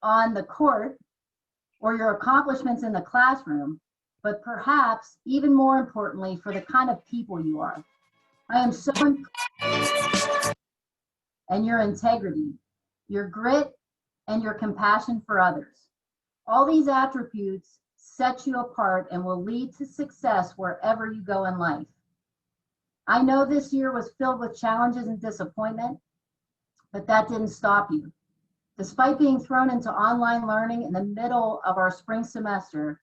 on the court or your accomplishments in the classroom, but perhaps even more importantly, for the kind of people you are. I am so impressed and your integrity, your grit, and your compassion for others. All these attributes set you apart and will lead to success wherever you go in life. I know this year was filled with challenges and disappointment, but that didn't stop you. Despite being thrown into online learning in the middle of our spring semester,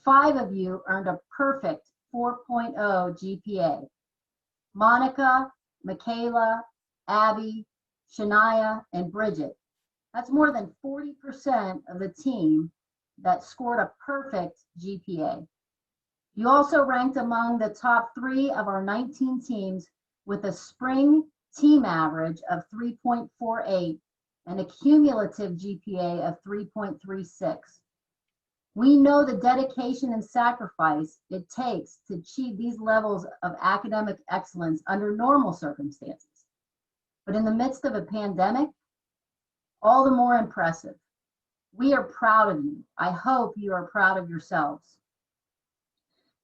5 of you earned a perfect 4.0 GPA. Monica, Michaela, Abby, Shania, and Bridget. That's more than 40% of the team that scored a perfect GPA. You also ranked among the top 3 of our 19 teams with a spring team average of 3.48 and a cumulative GPA of 3.36. We know the dedication and sacrifice it takes to achieve these levels of academic excellence under normal circumstances. But in the midst of a pandemic, all the more impressive. We are proud of you. I hope you are proud of yourselves.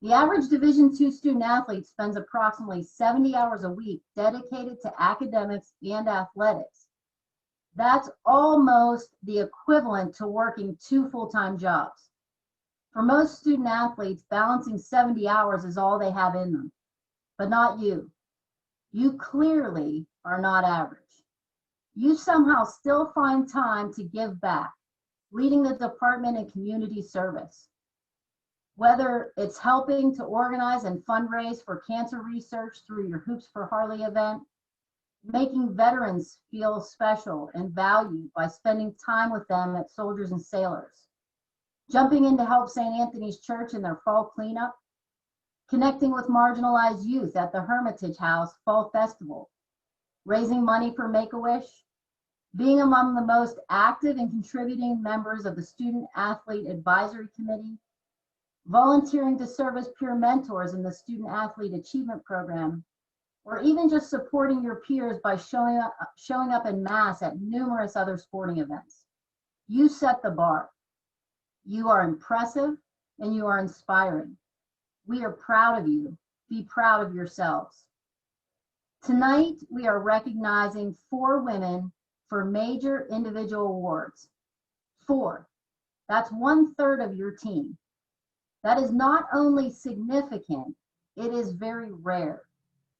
The average Division II student athlete spends approximately 70 hours a week dedicated to academics and athletics. That's almost the equivalent to working 2 full-time jobs. For most student athletes, balancing 70 hours is all they have in them, but not you. You clearly are not average. You somehow still find time to give back, leading the department in community service. Whether it's helping to organize and fundraise for cancer research through your Hoops for Harley event, making veterans feel special and valued by spending time with them at Soldiers and Sailors, jumping in to help St. Anthony's Church in their fall cleanup, connecting with marginalized youth at the Hermitage House Fall Festival, raising money for Make-A-Wish, being among the most active and contributing members of the Student Athlete Advisory Committee, volunteering to serve as peer mentors in the Student Athlete Achievement Program, or even just supporting your peers by showing up en masse at numerous other sporting events. You set the bar. You are impressive and you are inspiring. We are proud of you. Be proud of yourselves. Tonight, we are recognizing 4 women for major individual awards. 4. That's 1/3 of your team. That is not only significant, it is very rare.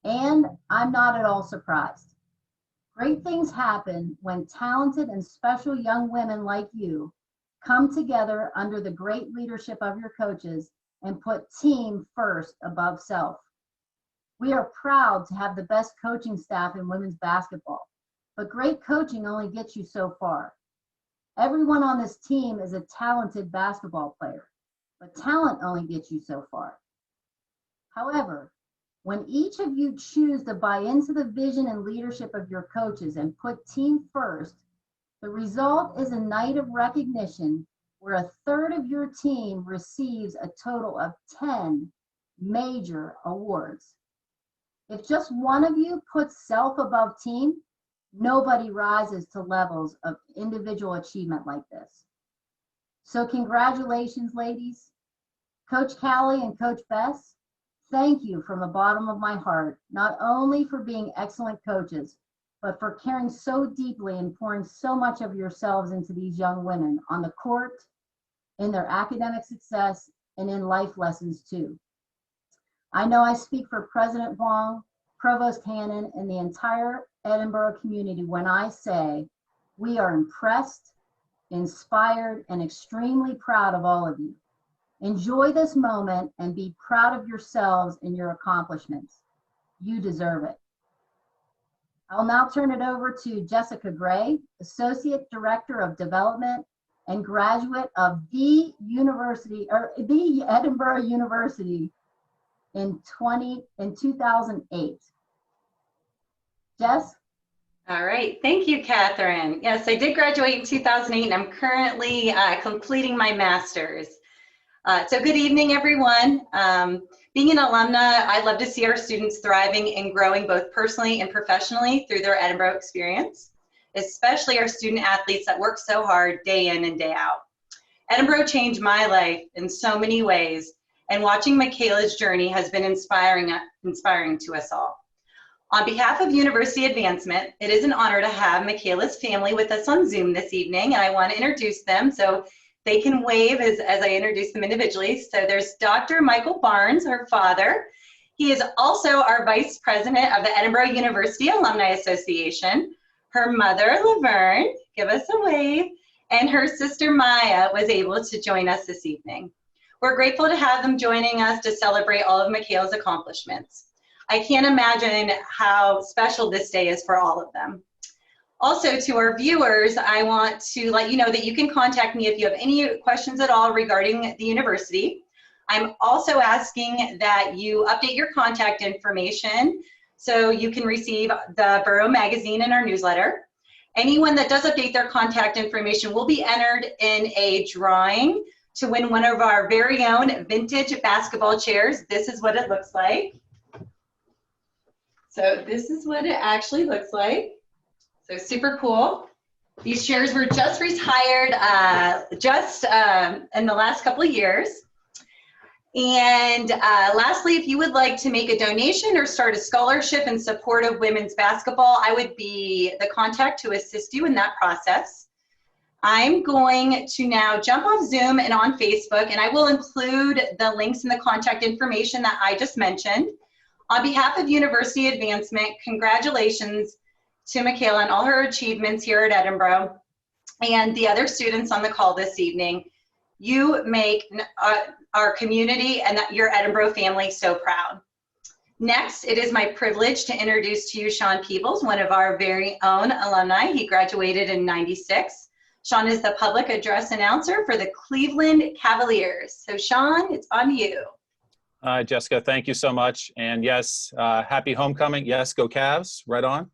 And I'm not at all surprised. Great things happen when talented and special young women like you come together under the great leadership of your coaches and put team first above self. We are proud to have the best coaching staff in women's basketball, but great coaching only gets you so far. Everyone on this team is a talented basketball player, but talent only gets you so far. However, when each of you choose to buy into the vision and leadership of your coaches and put team first, the result is a night of recognition where 1/3 of your team receives a total of 10 major awards. If just one of you puts self above team, nobody rises to levels of individual achievement like this. So congratulations, ladies. Coach Callie and Coach Bess, thank you from the bottom of my heart, not only for being excellent coaches, but for caring so deeply and pouring so much of yourselves into these young women on the court, in their academic success, and in life lessons too. I know I speak for President Wong, Provost Hannon, and the entire Edinboro community when I say we are impressed, inspired, and extremely proud of all of you. Enjoy this moment and be proud of yourselves and your accomplishments. You deserve it. I'll now turn it over to Jessica Gray, Associate Director of Development and graduate of the Edinboro University in 2008. Jess? All right, thank you, Catherine. Yes, I did graduate in 2008 and I'm currently completing my master's. So good evening, everyone. Being an alumna, I love to see our students thriving and growing both personally and professionally through their Edinboro experience. especially our student athletes that work so hard day in and day out. Edinboro changed my life in so many ways, and watching Michaela's journey has been inspiring to us all. On behalf of University Advancement, it is an honor to have Michaela's family with us on Zoom this evening, and I want to introduce them so they can wave as I introduce them individually. So there's Dr. Michael Barnes, her father. He is also our Vice President of the Edinboro University Alumni Association. Her mother, Laverne, give us a wave, and her sister, Maya, was able to join us this evening. We're grateful to have them joining us to celebrate all of Michaela's accomplishments. I can't imagine how special this day is for all of them. Also, to our viewers, I want to let you know that you can contact me if you have any questions at all regarding the university. I'm also asking that you update your contact information so you can receive the Borough Magazine and our newsletter. Anyone that does update their contact information will be entered in a drawing to win one of our very own vintage basketball chairs. This is what it looks like. So this is what it actually looks like. So super cool. These chairs were just retired in the last couple of years. And lastly, if you would like to make a donation or start a scholarship in support of women's basketball, I would be the contact to assist you in that process. I'm going to now jump off Zoom and on Facebook, and I will include the links and the contact information that I just mentioned. On behalf of University Advancement, congratulations to Michaela and all her achievements here at Edinboro and the other students on the call this evening. You make our community and your Edinboro family so proud. Next, it is my privilege to introduce to you Sean Peebles, one of our very own alumni. He graduated in '96. Sean is the public address announcer for the Cleveland Cavaliers. So Sean, it's on you. Hi, Jessica, thank you so much. And yes, happy homecoming. Yes, go Cavs, right on.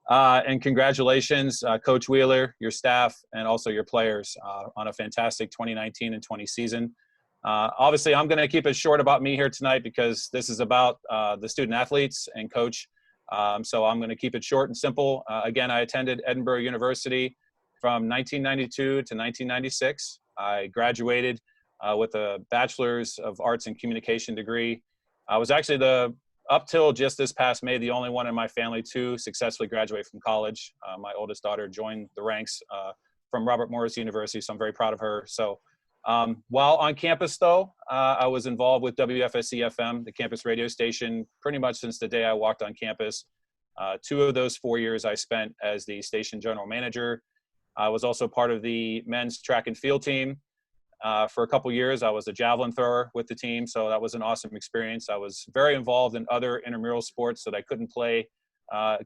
And congratulations, Coach Wheeler, your staff, and also your players on a fantastic 2019 and 20 season. Obviously, I'm going to keep it short about me here tonight because this is about the student athletes and coach. So I'm going to keep it short and simple. Again, I attended Edinboro University from 1992 to 1996. I graduated with a Bachelor's of Arts in Communication degree. I was actually up till just this past May, the only one in my family to successfully graduate from college. My oldest daughter joined the ranks from Robert Morris University, so I'm very proud of her. So while on campus though, I was involved with WFSC-FM, the campus radio station, pretty much since the day I walked on campus. 2 of those 4 years I spent as the station general manager. I was also part of the men's track and field team. For a couple years, I was a javelin thrower with the team, so that was an awesome experience. I was very involved in other intramural sports that I couldn't play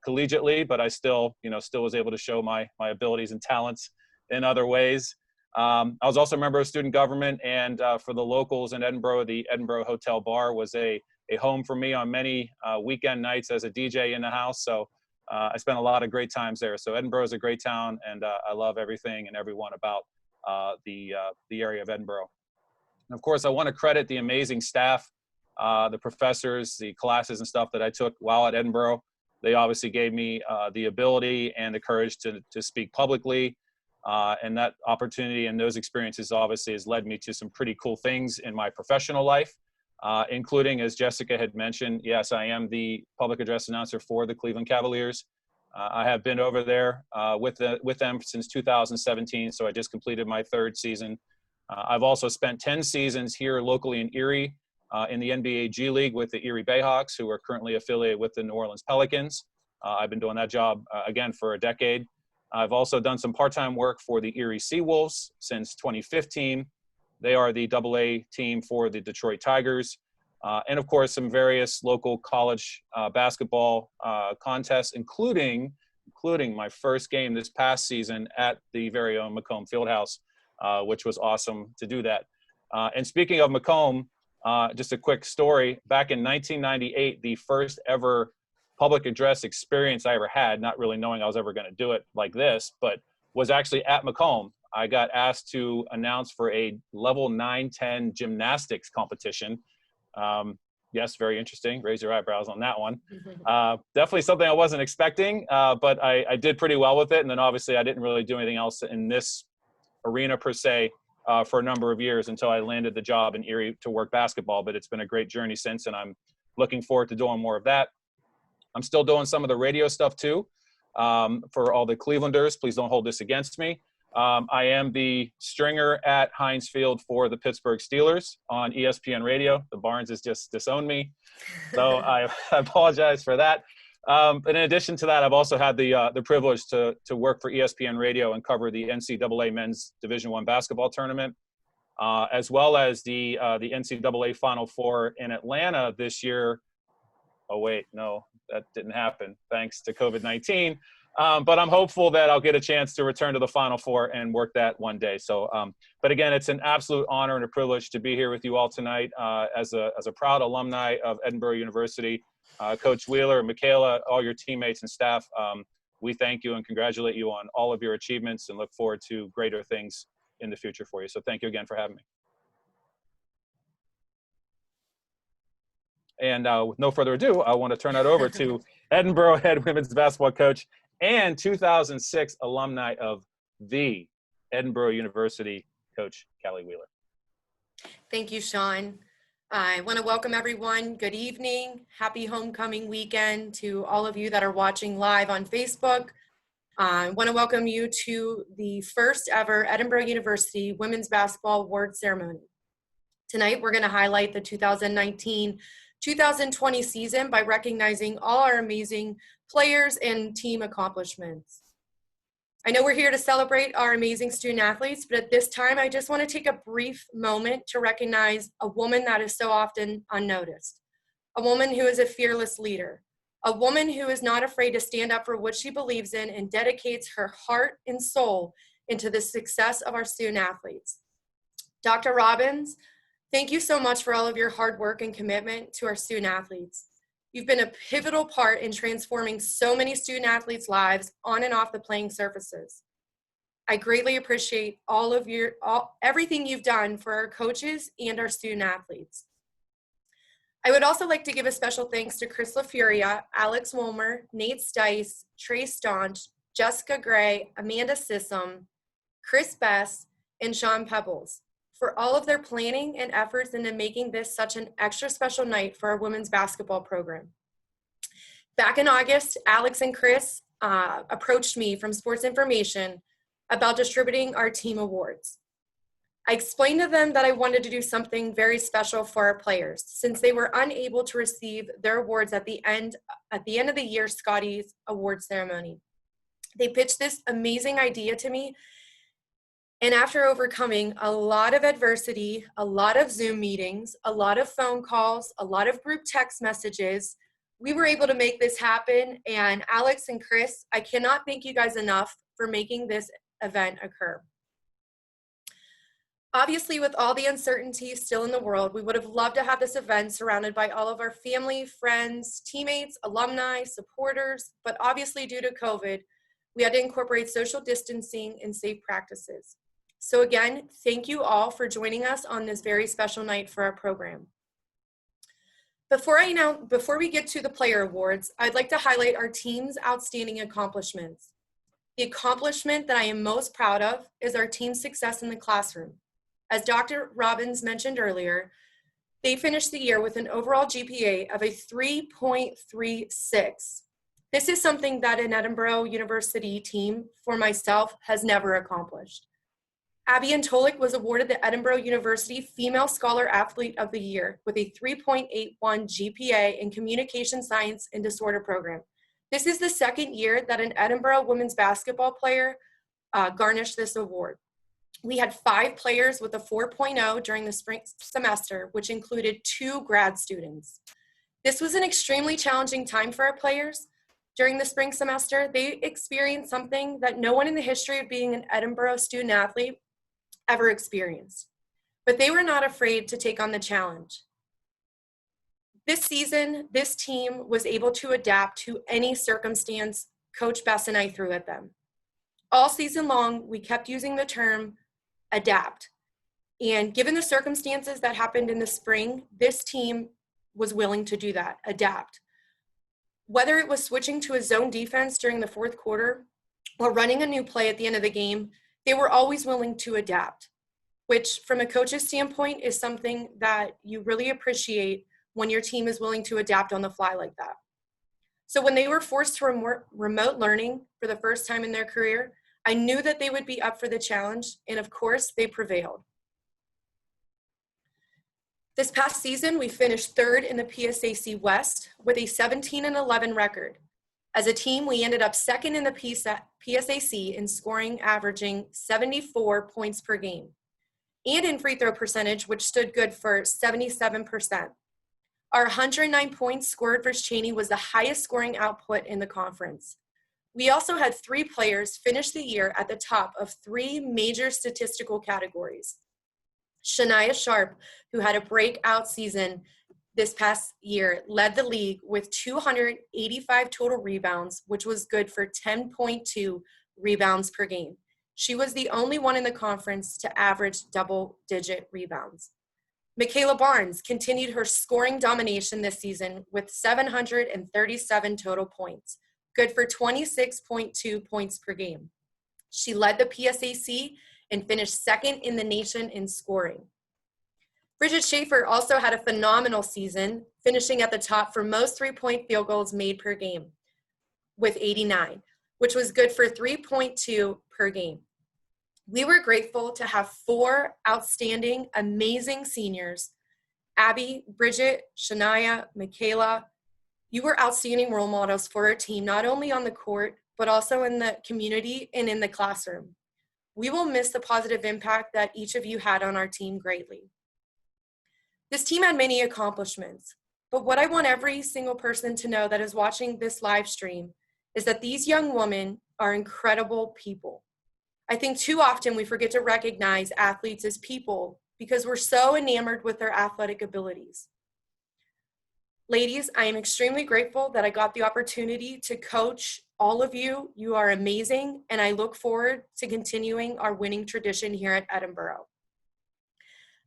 collegiately, but I still was able to show my abilities and talents in other ways. I was also a member of student government, and for the locals in Edinboro, the Edinboro Hotel Bar was a home for me on many weekend nights as a DJ in the house. So I spent a lot of great times there. So Edinboro is a great town, and I love everything and everyone about the area of Edinboro. And of course, I want to credit the amazing staff, the professors, the classes and stuff that I took while at Edinboro. They obviously gave me the ability and the courage to speak publicly. And that opportunity and those experiences obviously has led me to some pretty cool things in my professional life, including, as Jessica had mentioned, yes, I am the public address announcer for the Cleveland Cavaliers. I have been over there with them since 2017, so I just completed my 3rd season. I've also spent 10 seasons here locally in Erie in the NBA G League with the Erie Bayhawks, who are currently affiliated with the New Orleans Pelicans. I've been doing that job, again, for a decade. I've also done some part-time work for the Erie Seawolves since 2015. They are the AA team for the Detroit Tigers. And of course, some various local college basketball contests, including my first game this past season at the very own Macomb Fieldhouse, which was awesome to do that. And speaking of Macomb, just a quick story. Back in 1998, the first ever public address experience I ever had, not really knowing I was ever going to do it like this, but was actually at Macomb. I got asked to announce for a level 9-10 gymnastics competition. yes, very interesting. Raise your eyebrows on that one. Definitely something I wasn't expecting, but I did pretty well with it. And then obviously I didn't really do anything else in this arena per se for a number of years until I landed the job in Erie to work basketball. But it's been a great journey since, and I'm looking forward to doing more of that. I'm still doing some of the radio stuff too for all the Clevelanders. Please don't hold this against me. I am the stringer at Heinz Field for the Pittsburgh Steelers on ESPN Radio. The Barnes has just disowned me, so I apologize for that. But in addition to that, I've also had the privilege to work for ESPN Radio and cover the NCAA Men's Division I basketball tournament, as well as the NCAA Final Four in Atlanta this year. Oh wait, no, that didn't happen thanks to COVID-19. But I'm hopeful that I'll get a chance to return to the Final Four and work that one day. So, but again, it's an absolute honor and a privilege to be here with you all tonight as a proud alumni of Edinboro University. Coach Wheeler, Michaela, all your teammates and staff, we thank you and congratulate you on all of your achievements and look forward to greater things in the future for you. So thank you again for having me. And with no further ado, I want to turn it over to Edinboro head women's basketball coach and 2006 alumni of the Edinboro University, Coach Kelly Wheeler. Thank you, Sean. I want to welcome everyone. Good evening. Happy homecoming weekend to all of you that are watching live on Facebook. I want to welcome you to the first ever Edinboro University Women's Basketball Award Ceremony. Tonight, we're going to highlight the 2019-2020 season by recognizing all our amazing players and team accomplishments. I know we're here to celebrate our amazing student athletes, but at this time, I just want to take a brief moment to recognize a woman that is so often unnoticed, a woman who is a fearless leader, a woman who is not afraid to stand up for what she believes in and dedicates her heart and soul into the success of our student athletes. Dr. Robbins, thank you so much for all of your hard work and commitment to our student athletes. You've been a pivotal part in transforming so many student athletes' lives on and off the playing surfaces. I greatly appreciate everything you've done for our coaches and our student athletes. I would also like to give a special thanks to Chris LaFuria, Alex Wilmer, Nate Stice, Trey Staunch, Jessica Gray, Amanda Sissom, Chris Bess, and Sean Peebles for all of their planning and efforts into making this such an extra special night for our women's basketball program. Back in August, Alex and Chris approached me from Sports Information about distributing our team awards. I explained to them that I wanted to do something very special for our players since they were unable to receive their awards at the end of the year Scotty's award ceremony. They pitched this amazing idea to me, and after overcoming a lot of adversity, a lot of Zoom meetings, a lot of phone calls, a lot of group text messages, we were able to make this happen. And Alex and Chris, I cannot thank you guys enough for making this event occur. Obviously, with all the uncertainty still in the world, we would have loved to have this event surrounded by all of our family, friends, teammates, alumni, supporters, but obviously due to COVID, we had to incorporate social distancing and safe practices. So again, thank you all for joining us on this very special night for our program. Before we get to the player awards, I'd like to highlight our team's outstanding accomplishments. The accomplishment that I am most proud of is our team's success in the classroom. As Dr. Robbins mentioned earlier, they finished the year with an overall GPA of a 3.36. This is something that an Edinboro University team, for myself, has never accomplished. Abby Antolik was awarded the Edinboro University Female Scholar Athlete of the Year with a 3.81 GPA in Communication Science and Disorder Program. This is the second year that an Edinboro women's basketball player garnished this award. We had 5 players with a 4.0 during the spring semester, which included 2 grad students. This was an extremely challenging time for our players. During the spring semester, they experienced something that no one in the history of being an Edinboro student athlete ever experienced, but they were not afraid to take on the challenge. This season, this team was able to adapt to any circumstance Coach Bess and I threw at them. All season long, we kept using the term adapt. And given the circumstances that happened in the spring, this team was willing to do that, adapt. Whether it was switching to a zone defense during the fourth quarter or running a new play at the end of the game, they were always willing to adapt, which from a coach's standpoint is something that you really appreciate when your team is willing to adapt on the fly like that. So when they were forced to remote learning for the first time in their career, I knew that they would be up for the challenge, and of course, they prevailed. This past season, we finished third in the PSAC West with a 17-11 record. As a team, we ended up second in the PSAC in scoring, averaging 74 points per game, and in free throw percentage, which stood good for 77%. Our 109 points scored versus Cheney was the highest scoring output in the conference. We also had 3 players finish the year at the top of 3 major statistical categories. Shania Sharp, who had a breakout season this past year, led the league with 285 total rebounds, which was good for 10.2 rebounds per game. She was the only one in the conference to average double-digit rebounds. Michaela Barnes continued her scoring domination this season with 737 total points, good for 26.2 points per game. She led the PSAC and finished second in the nation in scoring. Bridget Schaefer also had a phenomenal season, finishing at the top for most three-point field goals made per game with 89, which was good for 3.2 per game. We were grateful to have 4 outstanding, amazing seniors, Abby, Bridget, Shania, Michaela. You were outstanding role models for our team, not only on the court, but also in the community and in the classroom. We will miss the positive impact that each of you had on our team greatly. This team had many accomplishments, but what I want every single person to know that is watching this live stream is that these young women are incredible people. I think too often we forget to recognize athletes as people because we're so enamored with their athletic abilities. Ladies, I am extremely grateful that I got the opportunity to coach all of you. You are amazing, and I look forward to continuing our winning tradition here at Edinboro.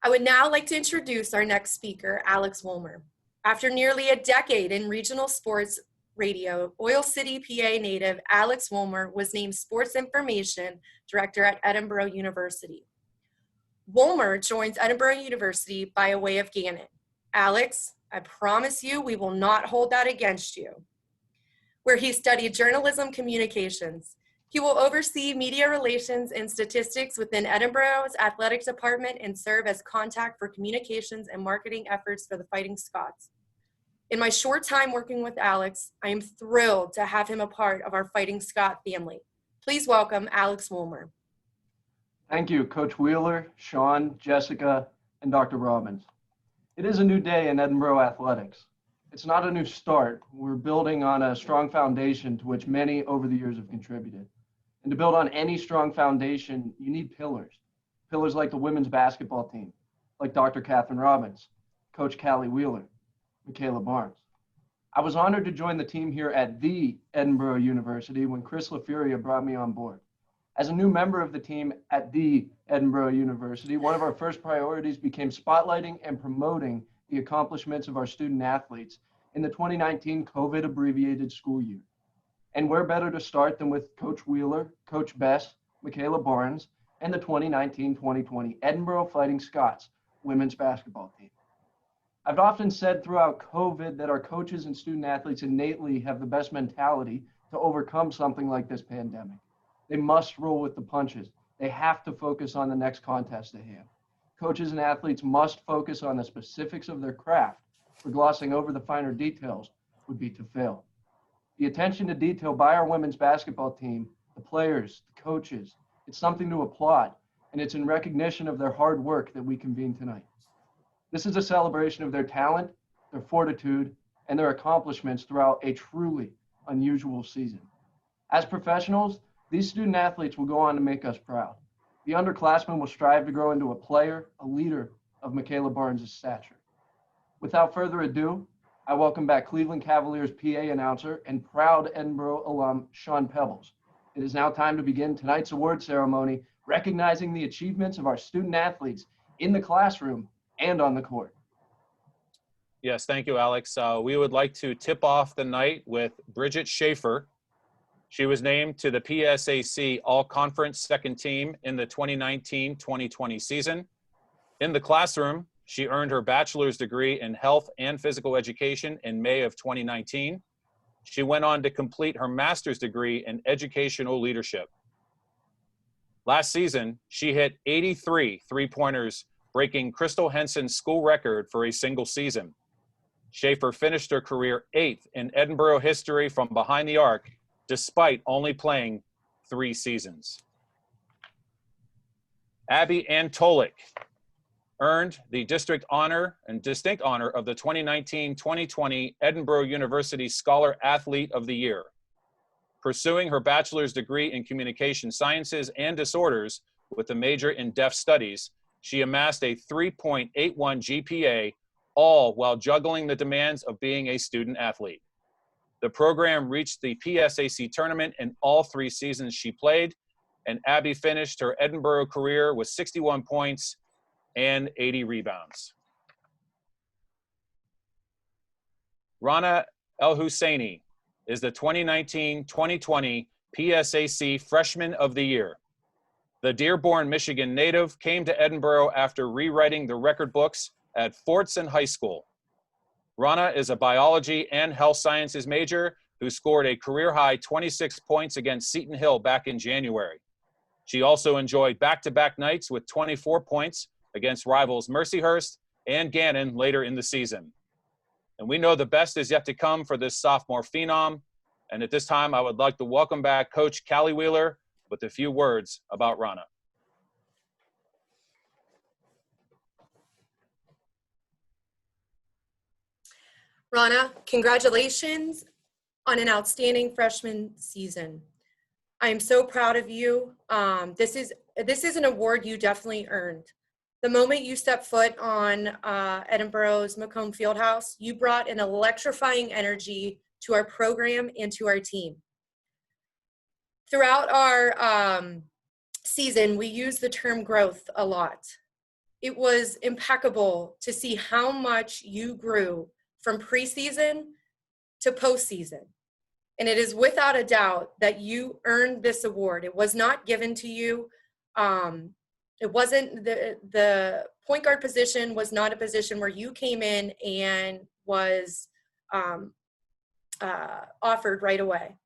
I would now like to introduce our next speaker, Alex Woolmer. After nearly a decade in regional sports radio, Oil City, PA native Alex Woolmer was named Sports Information Director at Edinboro University. Woolmer joins Edinboro University by way of Gannett. Alex, I promise you we will not hold that against you. Where he studied journalism communications. He will oversee media relations and statistics within Edinboro's athletic department and serve as contact for communications and marketing efforts for the Fighting Scots. In my short time working with Alex, I am thrilled to have him a part of our Fighting Scot family. Please welcome Alex Woolmer. Thank you, Coach Wheeler, Sean, Jessica, and Dr. Robbins. It is a new day in Edinboro athletics. It's not a new start. We're building on a strong foundation to which many over the years have contributed. And to build on any strong foundation, you need pillars. Pillars like the women's basketball team, like Dr. Catherine Robbins, Coach Callie Wheeler, Michaela Barnes. I was honored to join the team here at the Edinboro University when Chris LaFuria brought me on board. As a new member of the team at the Edinboro University, one of our first priorities became spotlighting and promoting the accomplishments of our student athletes in the 2019 COVID abbreviated school year. And where better to start than with Coach Wheeler, Coach Bess, Michaela Barnes, and the 2019-2020 Edinboro Fighting Scots women's basketball team. I've often said throughout COVID that our coaches and student athletes innately have the best mentality to overcome something like this pandemic. They must roll with the punches. They have to focus on the next contest at hand. Coaches and athletes must focus on the specifics of their craft, for glossing over the finer details would be to fail. The attention to detail by our women's basketball team, the players, the coaches, it's something to applaud, and it's in recognition of their hard work that we convene tonight. This is a celebration of their talent, their fortitude, and their accomplishments throughout a truly unusual season. As professionals, these student athletes will go on to make us proud. The underclassmen will strive to grow into a player, a leader of Michaela Barnes' stature. Without further ado, I welcome back Cleveland Cavaliers PA announcer and proud Edinboro alum, Sean Peebles. It is now time to begin tonight's award ceremony, recognizing the achievements of our student athletes in the classroom and on the court. Yes, thank you, Alex. We would like to tip off the night with Bridget Schaefer. She was named to the PSAC All-Conference Second Team in the 2019-2020 season. In the classroom, she earned her bachelor's degree in health and physical education in May of 2019. She went on to complete her master's degree in educational leadership. Last season, she hit 83 three-pointers, breaking Crystal Henson's school record for a single season. Schaefer finished her career 8th in Edinboro history from behind the arc, despite only playing 3 seasons. Abby Antolik earned the district honor and distinct honor of the 2019-2020 Edinboro University Scholar Athlete of the Year. Pursuing her bachelor's degree in communication sciences and disorders with a major in deaf studies, she amassed a 3.81 GPA, all while juggling the demands of being a student athlete. The program reached the PSAC tournament in all 3 seasons she played, and Abby finished her Edinboro career with 61 points and 80 rebounds. Rana El-Husseini is the 2019-2020 PSAC Freshman of the Year. The Dearborn, Michigan native came to Edinboro after rewriting the record books at Fordson High School. Rana is a biology and health sciences major who scored a career-high 26 points against Seton Hill back in January. She also enjoyed back-to-back nights with 24 points against rivals Mercyhurst and Gannon later in the season. And we know the best is yet to come for this sophomore phenom. And at this time, I would like to welcome back Coach Callie Wheeler with a few words about Rana. Rana, congratulations on an outstanding freshman season. I am so proud of you. This is an award you definitely earned. The moment you stepped foot on Edinboro's Macomb Fieldhouse, you brought an electrifying energy to our program and to our team. Throughout our season, we used the term growth a lot. It was impeccable to see how much you grew from preseason to postseason. And it is without a doubt that you earned this award. It was not given to you. It wasn't the point guard position was not a position where you came in and was offered right away.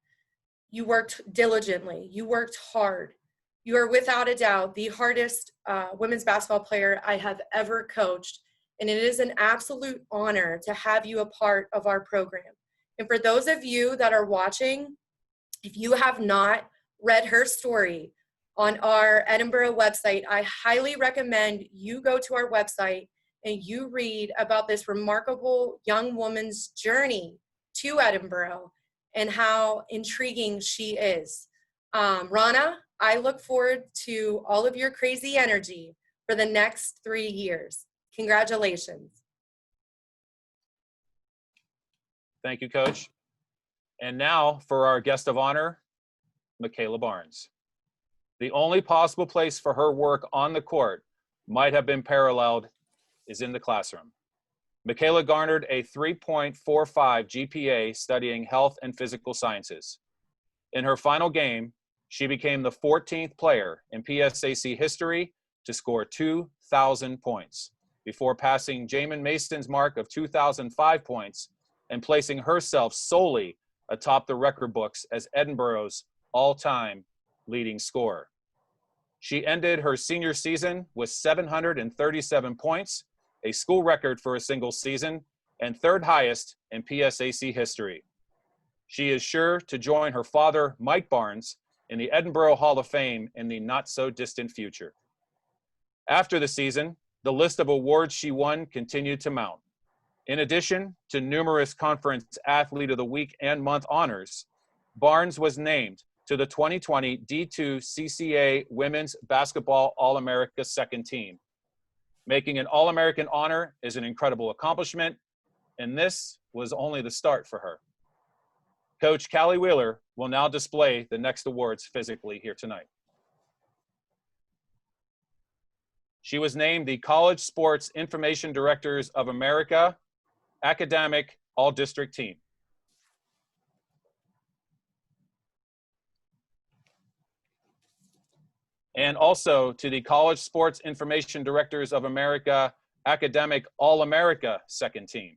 You worked diligently. You worked hard. You are without a doubt the hardest women's basketball player I have ever coached. And it is an absolute honor to have you a part of our program. And for those of you that are watching, if you have not read her story on our Edinboro website, I highly recommend you go to our website and you read about this remarkable young woman's journey to Edinboro and how intriguing she is. Rana, I look forward to all of your crazy energy for the next 3 years. Congratulations. Thank you, Coach. And now for our guest of honor, Michaela Barnes. The only possible place for her work on the court might have been paralleled is in the classroom. Michaela garnered a 3.45 GPA studying health and physical sciences. In her final game, she became the 14th player in PSAC history to score 2,000 points before passing Jamin Mason's mark of 2,005 points and placing herself solely atop the record books as Edinboro's all-time leading scorer. She ended her senior season with 737 points, a school record for a single season, and 3rd highest in PSAC history. She is sure to join her father, Mike Barnes, in the Edinboro Hall of Fame in the not-so-distant future. After the season, the list of awards she won continued to mount. In addition to numerous Conference Athlete of the Week and Month honors, Barnes was named to the 2020 D2 CCA Women's Basketball All-America Second Team. Making an All-American honor is an incredible accomplishment, and this was only the start for her. Coach Callie Wheeler will now display the next awards physically here tonight. She was named the College Sports Information Directors of America academic all-district team. And also to the College Sports Information Directors of America Academic All-America second team.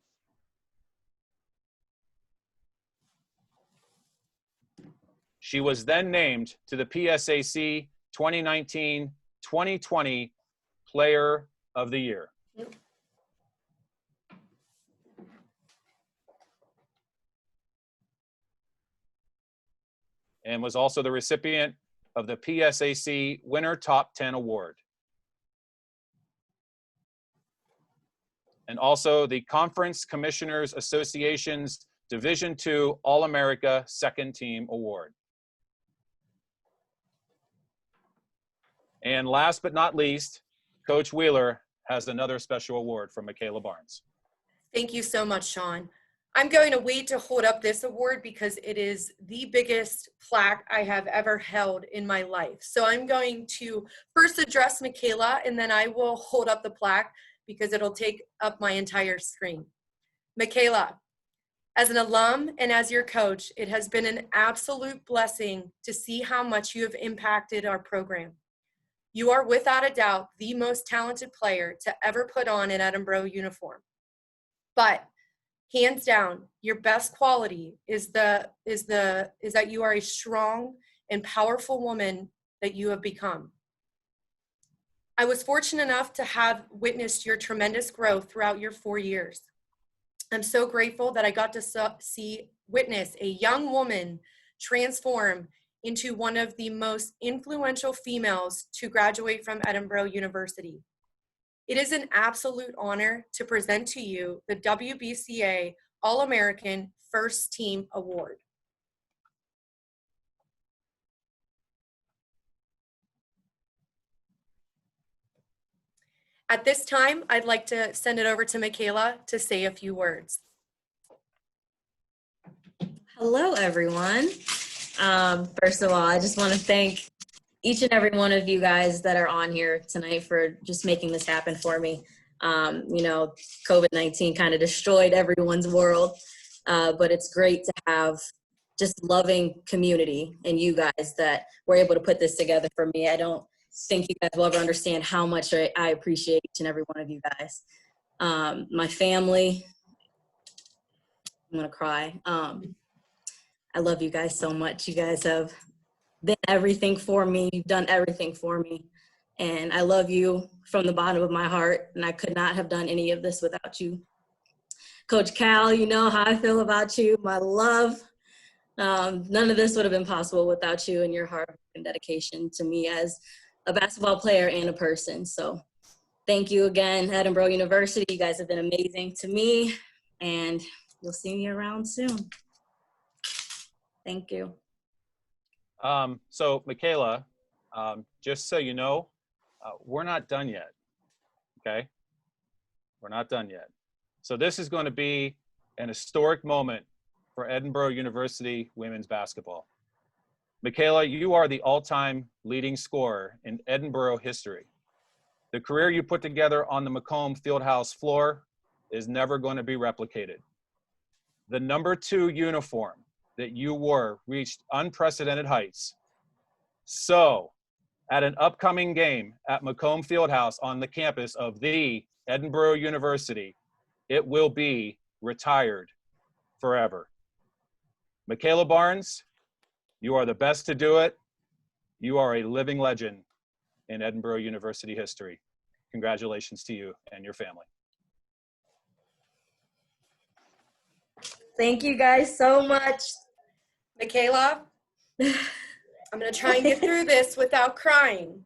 She was then named to the PSAC 2019-2020 Player of the Year. And was also the recipient of the PSAC Winner Top 10 Award. And also the Conference Commissioners Association's Division II All-America Second Team Award. And last but not least, Coach Wheeler has another special award from Michaela Barnes. Thank you so much, Sean. I'm going to wait to hold up this award because it is the biggest plaque I have ever held in my life. So I'm going to first address Michaela, and then I will hold up the plaque because it'll take up my entire screen. Michaela, as an alum and as your coach, it has been an absolute blessing to see how much you have impacted our program. You are without a doubt the most talented player to ever put on an Edinboro uniform. But hands down, your best quality is that you are a strong and powerful woman that you have become. I was fortunate enough to have witnessed your tremendous growth throughout your 4 years. I'm so grateful that I got to witness a young woman transform into one of the most influential females to graduate from Edinboro University. It is an absolute honor to present to you the WBCA All-American First Team Award. At this time, I'd like to send it over to Michaela to say a few words. Hello, everyone. First of all, I just want to thank each and every one of you guys that are on here tonight for just making this happen for me. You know, COVID-19 kind of destroyed everyone's world, but it's great to have just loving community and you guys that were able to put this together for me. I don't think you guys will ever understand how much I appreciate each and every one of you guys. My family, I'm gonna cry. I love you guys so much. You guys have been everything for me. You've done everything for me. And I love you from the bottom of my heart. And I could not have done any of this without you. Coach Cal, you know how I feel about you. My love. None of this would have been possible without you and your hard work and dedication to me as a basketball player and a person. So thank you again, Edinboro University. You guys have been amazing to me. And you'll see me around soon. Thank you. So Michaela, just so you know, we're not done yet, okay? We're not done yet. So this is going to be an historic moment for Edinboro University women's basketball. Michaela, you are the all-time leading scorer in Edinboro history. The career you put together on the Macomb Fieldhouse floor is never going to be replicated. The #2 uniform that you wore reached unprecedented heights. So, at an upcoming game at Macomb Fieldhouse on the campus of the Edinboro University, it will be retired forever. Michaela Barnes, you are the best to do it. You are a living legend in Edinboro University history. Congratulations to you and your family. Thank you guys so much. Michaela, I'm going to try and get through this without crying.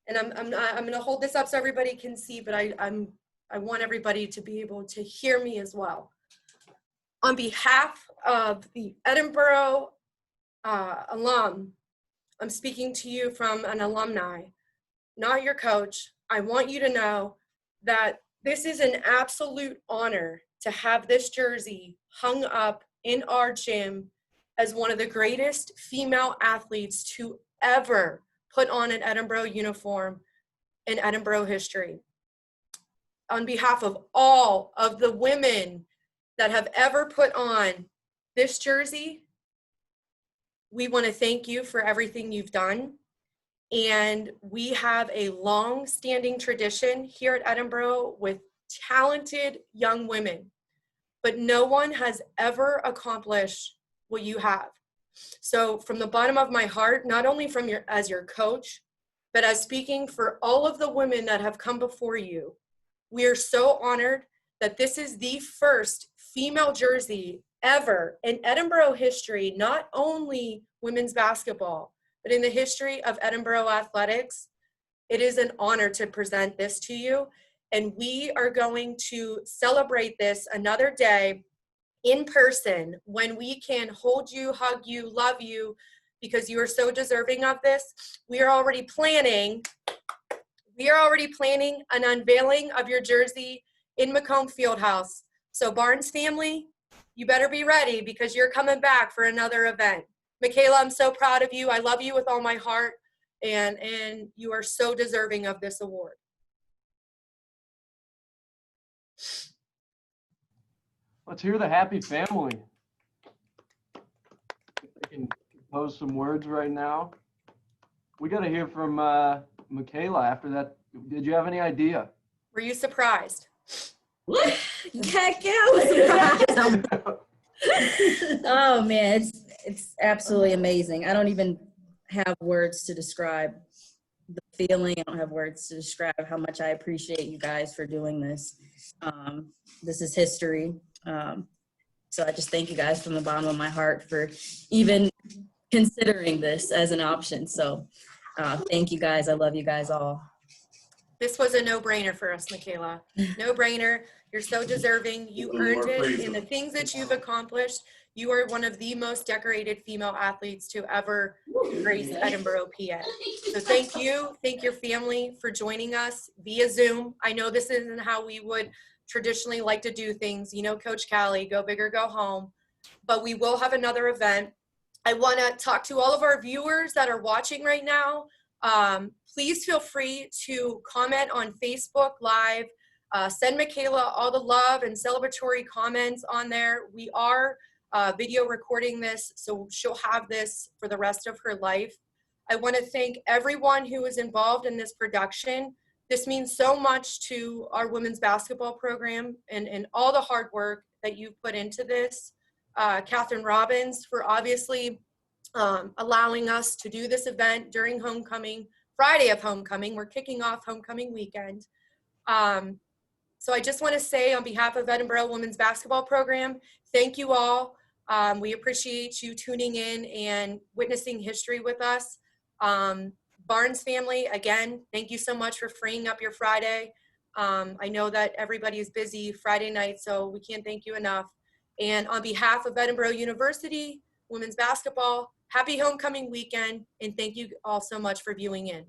And I'm going to hold this up so everybody can see, but I want everybody to be able to hear me as well. On behalf of the Edinboro alum, I'm speaking to you from an alumni, not your coach. I want you to know that this is an absolute honor to have this jersey hung up in our gym as one of the greatest female athletes to ever put on an Edinboro uniform in Edinboro history. on behalf of all of the women that have ever put on this jersey, we want to thank you for everything you've done. And we have a long-standing tradition here at Edinboro with talented young women, but no one has ever accomplished what you have. So from the bottom of my heart, not only from as your coach, but as speaking for all of the women that have come before you, we are so honored that this is the first female jersey ever in Edinboro history, not only women's basketball, but in the history of Edinboro athletics. It is an honor to present this to you. And we are going to celebrate this another day in person when we can hold you, hug you, love you, because you are so deserving of this. We are already planning an unveiling of your jersey in Macomb Fieldhouse. So Barnes family, you better be ready because you're coming back for another event. Michaela, I'm so proud of you. I love you with all my heart, and you are so deserving of this award. Let's hear the happy family. I can compose some words right now. We got to hear from Michaela after that. Did you have any idea? Were you surprised? Heck yeah, I was surprised. Oh man, it's absolutely amazing. I don't even have words to describe the feeling. I don't have words to describe how much I appreciate you guys for doing this. This is history. So I just thank you guys from the bottom of my heart for even considering this as an option. So thank you guys. I love you guys all. This was a no-brainer for us, Michaela. No-brainer. You're so deserving. You earned it. In the things that you've accomplished, you are one of the most decorated female athletes to ever grace Edinboro, PA. So thank you. Thank your family for joining us via Zoom. I know this isn't how we would traditionally like to do things. You know, Coach Callie, go big or go home. But we will have another event. I want to talk to all of our viewers that are watching right now. Please feel free to comment on Facebook Live. Send Michaela all the love and celebratory comments on there. We are video recording this, so she'll have this for the rest of her life. I want to thank everyone who is involved in this production. This means so much to our women's basketball program and all the hard work that you've put into this. Catherine Robbins for obviously allowing us to do this event during homecoming, Friday of homecoming. We're kicking off homecoming weekend. So I just want to say on behalf of Edinboro Women's Basketball Program, thank you all. We appreciate you tuning in and witnessing history with us. Barnes family, again, thank you so much for freeing up your Friday. I know that everybody is busy Friday night, so we can't thank you enough. And on behalf of Edinboro University, women's basketball, happy homecoming weekend, and thank you all so much for viewing in.